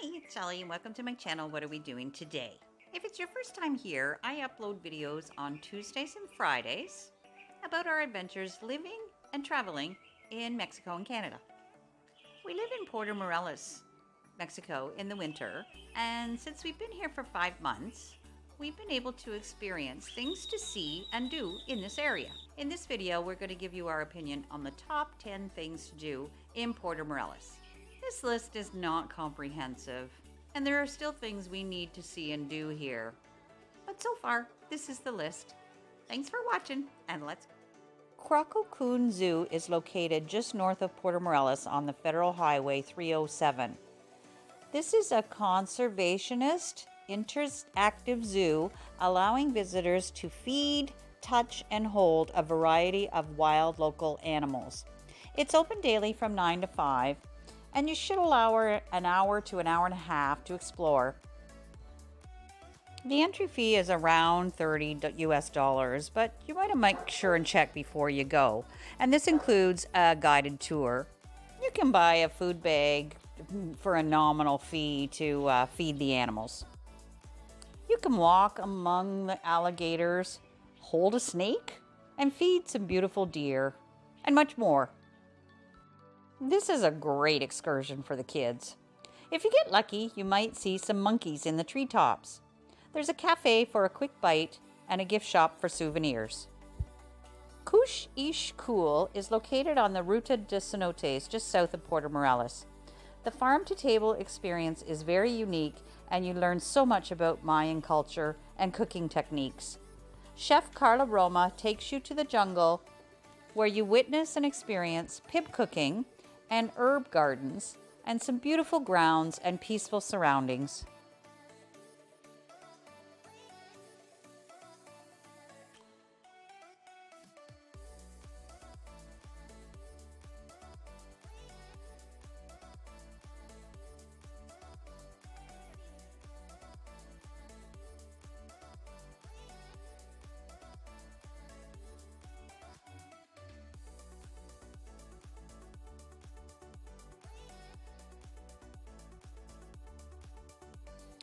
Hi, it's Shelly and welcome to my channel. What are we doing today? If it's your first time here, I upload videos on Tuesdays and Fridays about our adventures living and traveling in Mexico and Canada. We live in Puerto Morelos, Mexico in the winter, and since we've been here for 5 months, we've been able to experience things to see and do in this area. In this video, we're going to give you our opinion on the top 10 things to do in Puerto Morelos. This list is not comprehensive, and there are still things we need to see and do here. But so far, this is the list. Thanks for watching, and let's go. Croco Cun Zoo is located just north of Puerto Morelos on the Federal Highway 307. This is a conservationist, interactive zoo allowing visitors to feed, touch, and hold a variety of wild local animals. It's open daily from 9 to 5. And you should allow an hour to an hour and a half to explore. The entry fee is around $30 US, but you want to make sure and check before you go. And this includes a guided tour. You can buy a food bag for a nominal fee to feed the animals. You can walk among the alligators, hold a snake, and feed some beautiful deer, and much more. This is a great excursion for the kids. If you get lucky, you might see some monkeys in the treetops. There's a cafe for a quick bite and a gift shop for souvenirs. Cush Ish Cool is located on the Ruta de Cenotes, just south of Puerto Morelos. The farm-to-table experience is very unique, and you learn so much about Mayan culture and cooking techniques. Chef Carla Roma takes you to the jungle, where you witness and experience pib cooking and herb gardens, and some beautiful grounds and peaceful surroundings.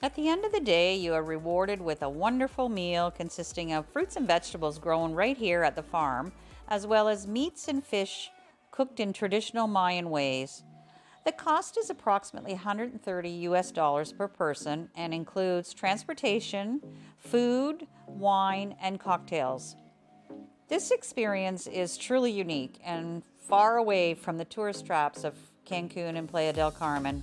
At the end of the day, you are rewarded with a wonderful meal consisting of fruits and vegetables grown right here at the farm, as well as meats and fish cooked in traditional Mayan ways. The cost is approximately $130 US per person and includes transportation, food, wine, and cocktails. This experience is truly unique and far away from the tourist traps of Cancun and Playa del Carmen.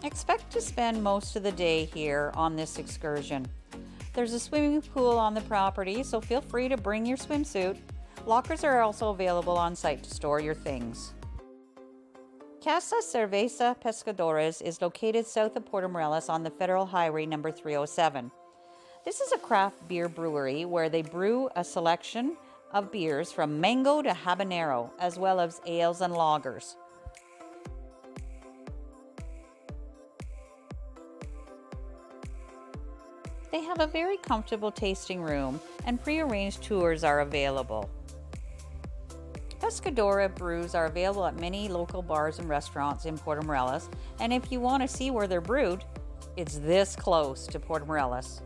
Expect to spend most of the day here on this excursion. There's a swimming pool on the property, so feel free to bring your swimsuit. Lockers are also available on site to store your things. Casa Cerveza Pescadores is located south of Puerto Morelos on the Federal Highway number 307. This is a craft beer brewery where they brew a selection of beers from mango to habanero, as well as ales and lagers. They have a very comfortable tasting room, and pre-arranged tours are available. Pescadora brews are available at many local bars and restaurants in Puerto Morelos, and if you want to see where they're brewed, it's this close to Puerto Morelos.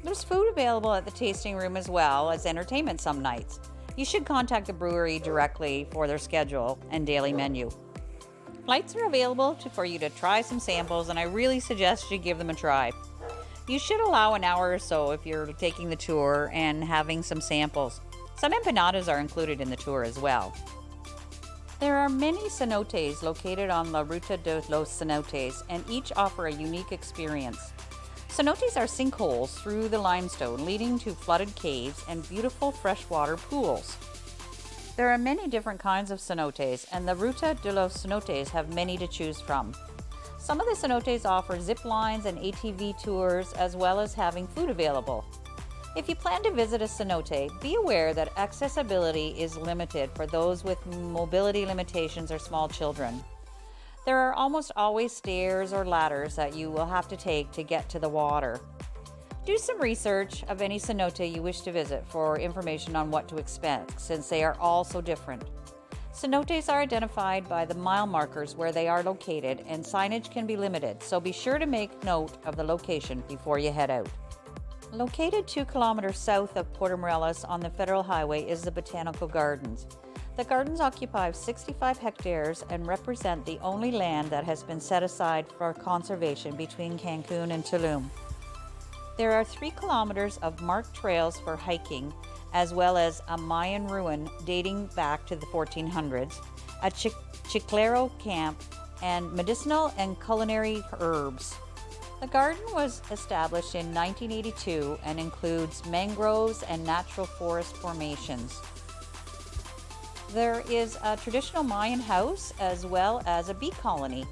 There's food available at the tasting room as well as entertainment some nights. You should contact the brewery directly for their schedule and daily menu. Flights are available for you to try some samples, and I really suggest you give them a try. You should allow an hour or so if you're taking the tour and having some samples. Some empanadas are included in the tour as well. There are many cenotes located on La Ruta de los Cenotes, and each offer a unique experience. Cenotes are sinkholes through the limestone leading to flooded caves and beautiful freshwater pools. There are many different kinds of cenotes, and the Ruta de los Cenotes have many to choose from. Some of the cenotes offer zip lines and ATV tours, as well as having food available. If you plan to visit a cenote, be aware that accessibility is limited for those with mobility limitations or small children. There are almost always stairs or ladders that you will have to take to get to the water. Do some research of any cenote you wish to visit for information on what to expect, since they are all so different. Cenotes are identified by the mile markers where they are located, and signage can be limited, so be sure to make note of the location before you head out. Located 2 kilometers south of Puerto Morelos on the Federal Highway is the Botanical Gardens. The gardens occupy 65 hectares and represent the only land that has been set aside for conservation between Cancun and Tulum. There are 3 kilometers of marked trails for hiking, as well as a Mayan ruin dating back to the 1400s, a chiclero camp, and medicinal and culinary herbs. The garden was established in 1982 and includes mangroves and natural forest formations. There is a traditional Mayan house as well as a bee colony.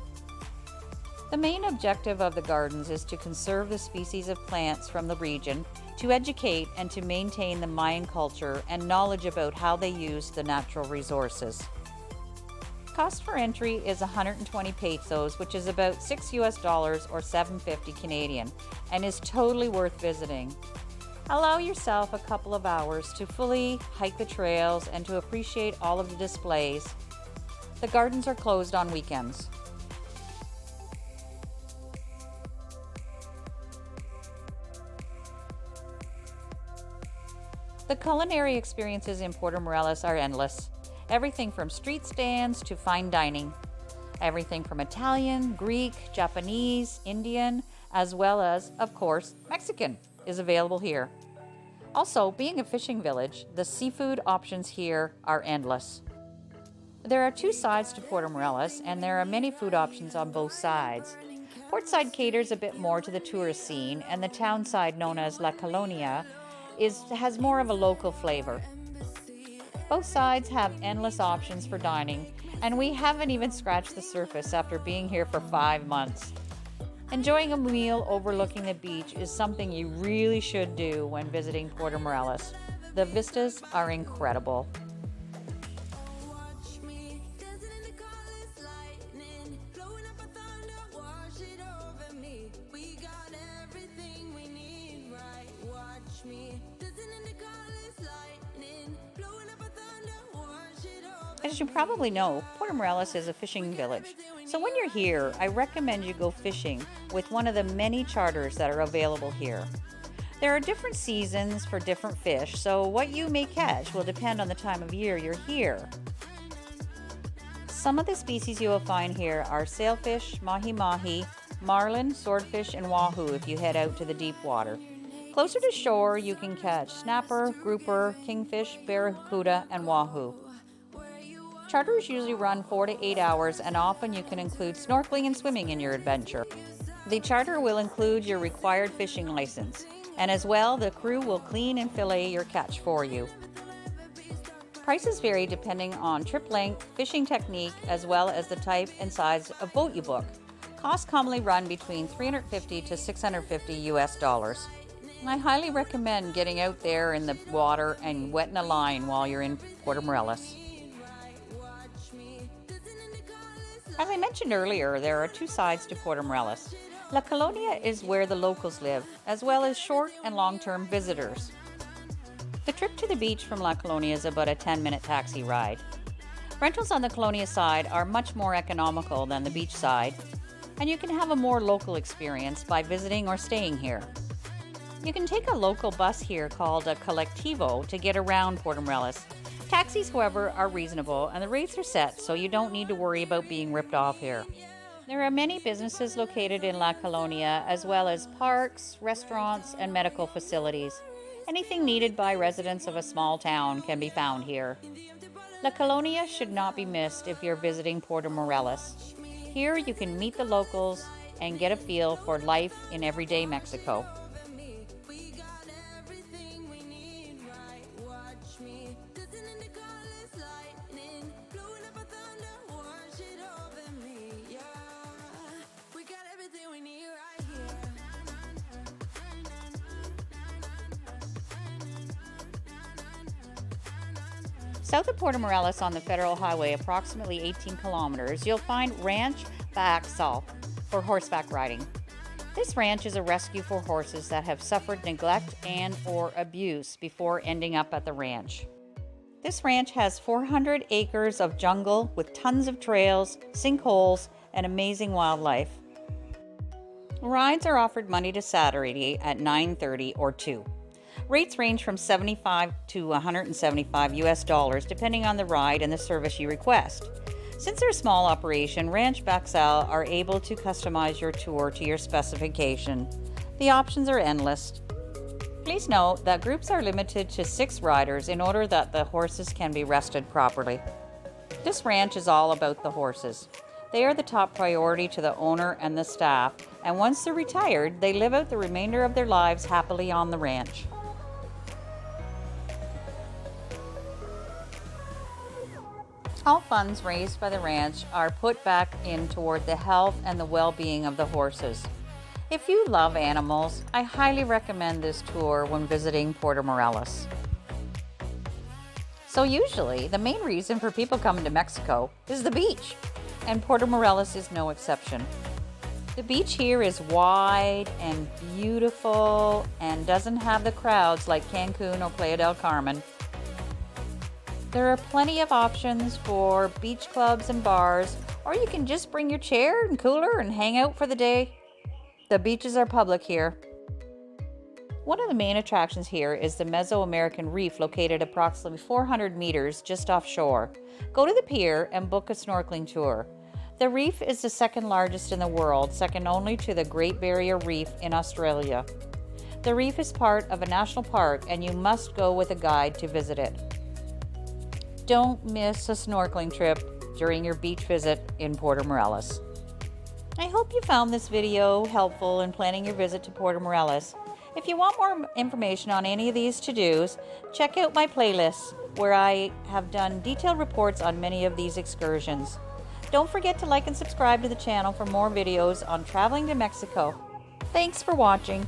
The main objective of the gardens is to conserve the species of plants from the region, to educate and to maintain the Mayan culture and knowledge about how they use the natural resources. Cost for entry is 120 pesos, which is about $6 or 7.50 Canadian, and is totally worth visiting. Allow yourself a couple of hours to fully hike the trails and to appreciate all of the displays. The gardens are closed on weekends. The culinary experiences in Puerto Morelos are endless. Everything from street stands to fine dining. Everything from Italian, Greek, Japanese, Indian, as well as, of course, Mexican is available here. Also, being a fishing village, the seafood options here are endless. There are 2 sides to Puerto Morelos, and there are many food options on both sides. Portside caters a bit more to the tourist scene, and the town side, known as La Colonia, has more of a local flavor. Both sides have endless options for dining, and we haven't even scratched the surface after being here for 5 months. Enjoying a meal overlooking the beach is something you really should do when visiting Puerto Morelos. The vistas are incredible. As you probably know, Puerto Morelos is a fishing village. So when you're here, I recommend you go fishing with one of the many charters that are available here. There are different seasons for different fish, so what you may catch will depend on the time of year you're here. Some of the species you will find here are sailfish, mahi-mahi, marlin, swordfish, and wahoo if you head out to the deep water. Closer to shore, you can catch snapper, grouper, kingfish, barracuda, and wahoo. Charters usually run 4 to 8 hours, and often you can include snorkeling and swimming in your adventure. The charter will include your required fishing license, and as well, the crew will clean and fillet your catch for you. Prices vary depending on trip length, fishing technique, as well as the type and size of boat you book. Costs commonly run between $350 to $650 US. I highly recommend getting out there in the water and wetting a line while you're in Puerto Morelos. As I mentioned earlier, there are 2 sides to Puerto Morelos. La Colonia is where the locals live, as well as short and long-term visitors. The trip to the beach from La Colonia is about a 10-minute taxi ride. Rentals on the Colonia side are much more economical than the beach side, and you can have a more local experience by visiting or staying here. You can take a local bus here called a Colectivo to get around Puerto Morelos. Taxis, however, are reasonable, and the rates are set, so you don't need to worry about being ripped off here. There are many businesses located in La Colonia, as well as parks, restaurants, and medical facilities. Anything needed by residents of a small town can be found here. La Colonia should not be missed if you're visiting Puerto Morelos. Here you can meet the locals and get a feel for life in everyday Mexico. South of Puerto Morelos on the Federal Highway, approximately 18 kilometers, you'll find Ranch Baxal for horseback riding. This ranch is a rescue for horses that have suffered neglect and or abuse before ending up at the ranch. This ranch has 400 acres of jungle with tons of trails, sinkholes, and amazing wildlife. Rides are offered Monday to Saturday at 9:30 or 2. Rates range from $75 to $175 US depending on the ride and the service you request. Since they're a small operation, Ranch Baxal are able to customize your tour to your specification. The options are endless. Please note that groups are limited to 6 riders in order that the horses can be rested properly. This ranch is all about the horses. They are the top priority to the owner and the staff, and once they're retired, they live out the remainder of their lives happily on the ranch. All funds raised by the ranch are put back in toward the health and the well-being of the horses. If you love animals, I highly recommend this tour when visiting Puerto Morelos. So usually, the main reason for people coming to Mexico is the beach, and Puerto Morelos is no exception. The beach here is wide and beautiful and doesn't have the crowds like Cancun or Playa del Carmen. There are plenty of options for beach clubs and bars, or you can just bring your chair and cooler and hang out for the day. The beaches are public here. One of the main attractions here is the Mesoamerican Reef, located approximately 400 meters just offshore. Go to the pier and book a snorkeling tour. The reef is the second largest in the world, second only to the Great Barrier Reef in Australia. The reef is part of a national park, and you must go with a guide to visit it. Don't miss a snorkeling trip during your beach visit in Puerto Morelos. I hope you found this video helpful in planning your visit to Puerto Morelos. If you want more information on any of these to-dos, check out my playlists where I have done detailed reports on many of these excursions. Don't forget to like and subscribe to the channel for more videos on traveling to Mexico. Thanks for watching.